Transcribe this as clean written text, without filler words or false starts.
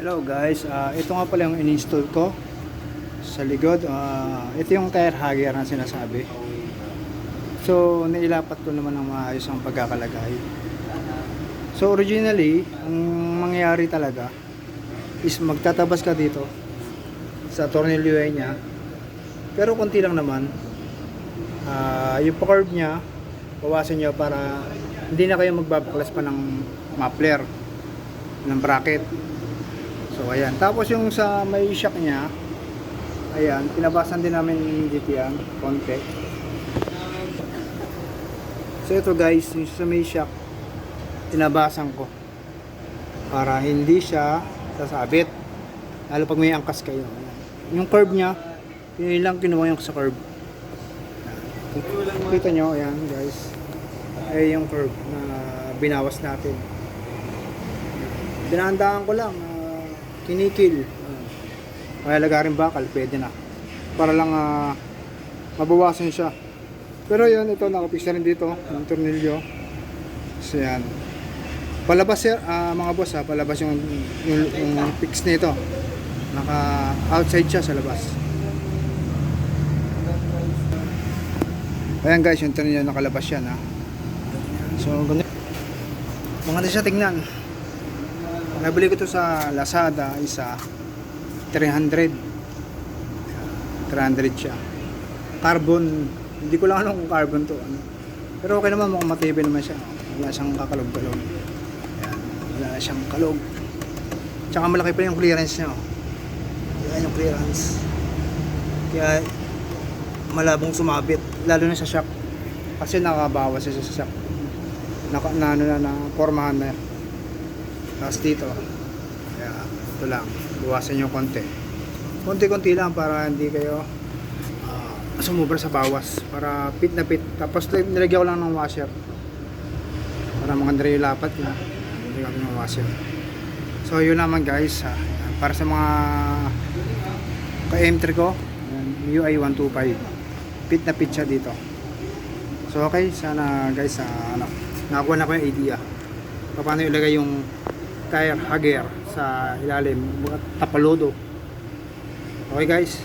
Hello guys, ito nga pala yung in-install ko sa likod. Ito yung tire hugger na sinasabi. So nailapat ko naman ng maayos ang pagkakalagay. So originally, ang mangyayari talaga is magtatabas ka dito sa tornilyo niya. Pero konti lang naman. Yung pa-curve niya, bawasan niyo para hindi na kayo magbabaklas pa ng muffler, ng bracket. So ayan, tapos yung sa may shock niya, ayan, pinabasan din namin dito yan, konti. So ito guys, yung sa may shock, tinabasan ko para hindi siya sasabit, lalo pag may angkas kayo. Ayan. Yung curve niya, yun lang kinuha yung sa curve. Kita nyo, ayan guys, ay yung curve na binawas natin. Binahandaan ko lang, kinikil. Kaya lagarin bakal, pwede na. Para lang mabawasan siya. Pero yun, ito nakapix na rin dito ng tornilyo. So yan. Palabas mga boss palabas yung fix nito. Naka outside siya sa labas. Ayan guys, yung tornilyo nakalabas yan So ganun. Maganda siya tingnan. Nabili ko to sa Lazada, isa 300 siya. Carbon, hindi ko lang alam kung carbon to pero okay naman, mukhang matibay naman siya. Wala siyang kakalog-kalog. Ayan, wala siyang kalog. Tsaka malaki pa yung clearance niya. Ayan yung clearance. Kaya malabong sumabit, lalo na sa shock. Kasi nakabawas siya sa shock. Na pormahan na. Tapos dito, kaya ito lang, buwasan nyo konti lang para hindi kayo sumubra sa bawas, para fit na fit. Tapos nilagyan ko lang ng washer para maganda rin yung lapat yun. Nilagyan ko ng washer. So yun naman guys, para sa mga ka-M3 ko, UI 125, fit na fit siya dito. So okay, sana guys, nakakuha na ko yung idea paano ilagay yung tire hugger sa ilalim, tapalodo. Okay guys.